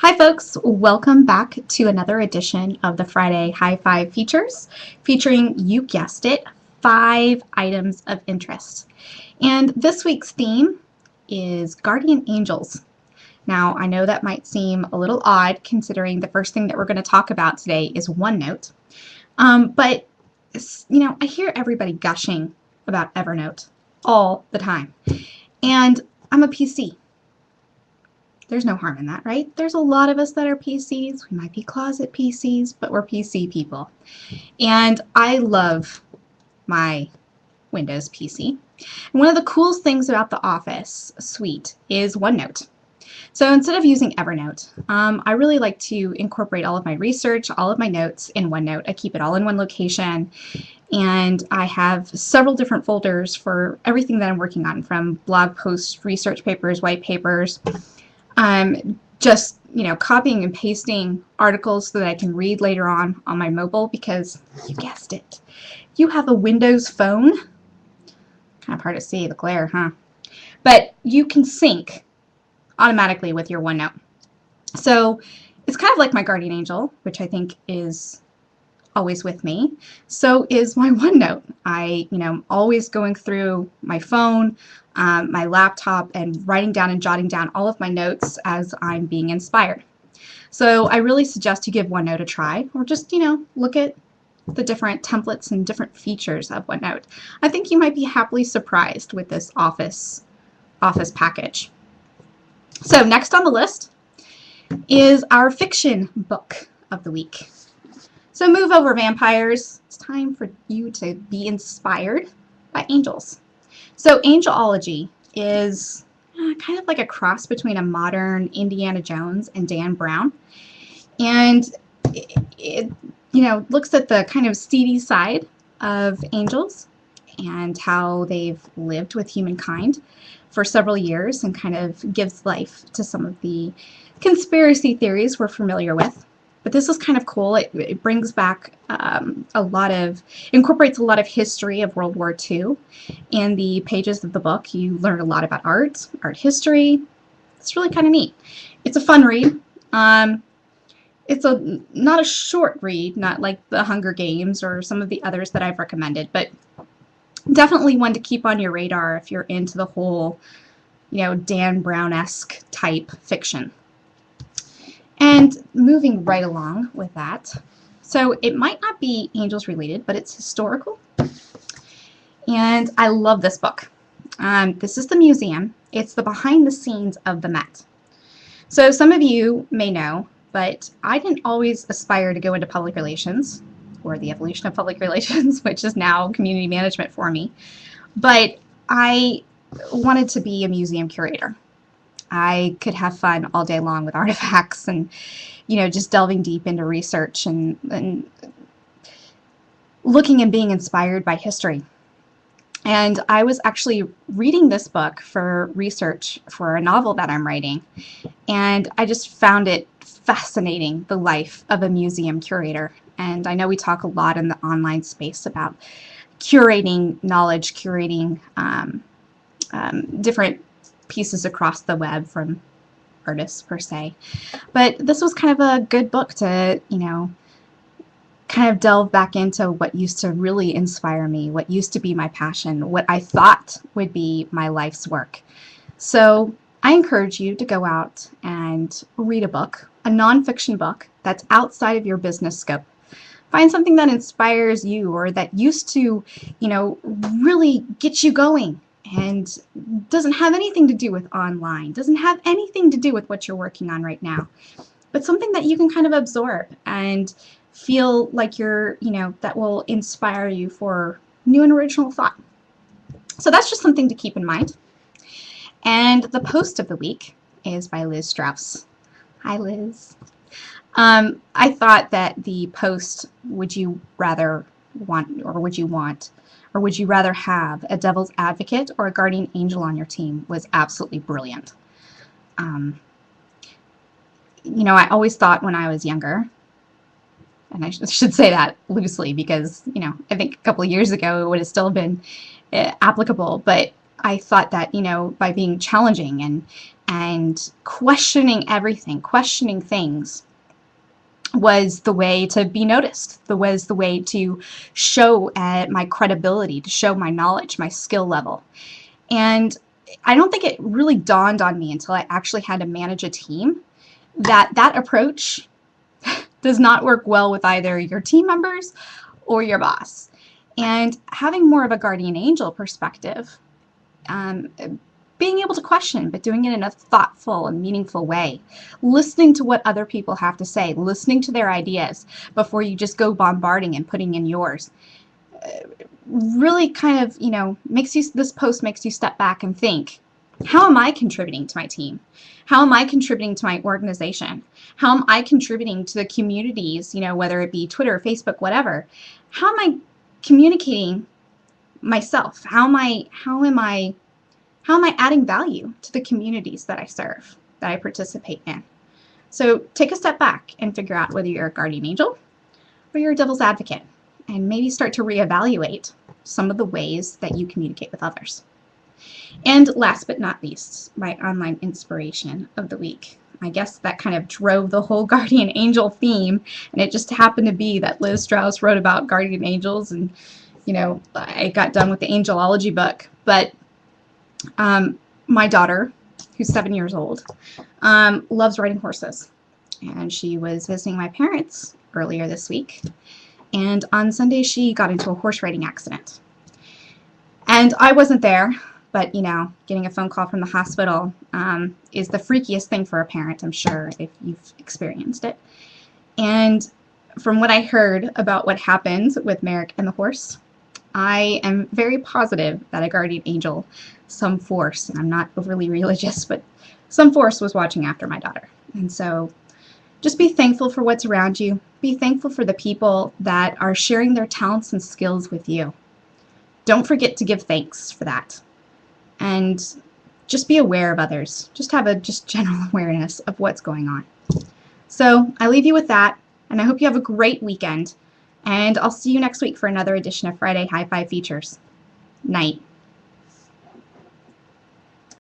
Hi folks, welcome back to another edition of the Friday Hi-5 features featuring, you guessed it, 5 items of interest. And this week's theme is guardian angels. Now, I know that might seem a little odd considering the first thing that we're going to talk about today is OneNote. But, I hear everybody gushing about Evernote all the time. And I'm a PC. There's no harm in that, right? There's a lot of us that are PCs. We might be closet PCs, but we're PC people. And I love my Windows PC. And one of the coolest things about the Office suite is OneNote. So instead of using Evernote, I really like to incorporate all of my research, all of my notes in OneNote. I keep it all in one location, and I have several different folders for everything that I'm working on, from blog posts, research papers, white papers, just copying and pasting articles so that I can read later on my mobile, because you guessed it, you have a Windows phone. Kind of hard to see the glare, huh? But you can sync automatically with your OneNote. So it's kind of like my guardian angel, which I think is always with me. So is my OneNote. I'm always going through my phone, my laptop, and writing down and jotting down all of my notes as I'm being inspired. So I really suggest you give OneNote a try, or just, look at the different templates and different features of OneNote. I think you might be happily surprised with this Office package. So next on the list is our fiction book of the week. So move over, vampires. It's time for you to be inspired by angels. So angelology is kind of like a cross between a modern Indiana Jones and Dan Brown. And it looks at the kind of seedy side of angels and how they've lived with humankind for several years, and kind of gives life to some of the conspiracy theories we're familiar with. But this is kind of cool. It brings back incorporates a lot of history of World War II. In the pages of the book, you learn a lot about art history. It's really kind of neat. It's a fun read. It's not a short read, not like the Hunger Games or some of the others that I've recommended, but definitely one to keep on your radar if you're into the whole, Dan Brown-esque type fiction. And moving right along with that, so it might not be angels related, but it's historical. And I love this book. This is the museum. It's the behind the scenes of the Met. So some of you may know, but I didn't always aspire to go into public relations, or the evolution of public relations, which is now community management for me. But I wanted to be a museum curator. I could have fun all day long with artifacts and, just delving deep into research and looking and being inspired by history. And I was actually reading this book for research for a novel that I'm writing, and I just found it fascinating, the life of a museum curator. And I know we talk a lot in the online space about curating knowledge, curating different pieces across the web from artists per se. But this was kind of a good book to, kind of delve back into what used to really inspire me, what used to be my passion, what I thought would be my life's work. So I encourage you to go out and read a book, a nonfiction book that's outside of your business scope. Find something that inspires you, or that used to, really get you going, and doesn't have anything to do with online, doesn't have anything to do with what you're working on right now, but something that you can kind of absorb and feel like that will inspire you for new and original thought. So that's just something to keep in mind. And the post of the week is by Liz Strauss. Hi, Liz. I thought that the post, would you rather have a devil's advocate or a guardian angel on your team, was absolutely brilliant. I always thought when I was younger, and I should say that loosely because, I think a couple of years ago it would have still been applicable, but I thought that, by being challenging and questioning everything, questioning things, was the way to be noticed. Was the way to show my credibility, to show my knowledge, my skill level. And I don't think it really dawned on me until I actually had to manage a team that that approach does not work well with either your team members or your boss. And having more of a guardian angel perspective, being able to question, but doing it in a thoughtful and meaningful way, listening to what other people have to say, listening to their ideas before you just go bombarding and putting in yours, really kind of, this post makes you step back and think, how am I contributing to my team? How am I contributing to my organization? How am I contributing to the communities, whether it be Twitter, Facebook, whatever? How am I communicating myself? How am I adding value to the communities that I serve, that I participate in? So take a step back and figure out whether you're a guardian angel or you're a devil's advocate, and maybe start to reevaluate some of the ways that you communicate with others. And last but not least, my online inspiration of the week. I guess that kind of drove the whole guardian angel theme, and it just happened to be that Liz Strauss wrote about guardian angels, and I got done with the angelology book. But my daughter, who's 7 years old, loves riding horses, and she was visiting my parents earlier this week, and on Sunday she got into a horse riding accident. And I wasn't there, but getting a phone call from the hospital is the freakiest thing for a parent, I'm sure, if you've experienced it. And from what I heard about what happened with Merrick and the horse, I am very positive that a guardian angel, some force, and I'm not overly religious, but some force was watching after my daughter. And so just be thankful for what's around you. Be thankful for the people that are sharing their talents and skills with you. Don't forget to give thanks for that. And just be aware of others. Just have a general awareness of what's going on. So I leave you with that, and I hope you have a great weekend. And I'll see you next week for another edition of Friday Hi-5 Features. Night.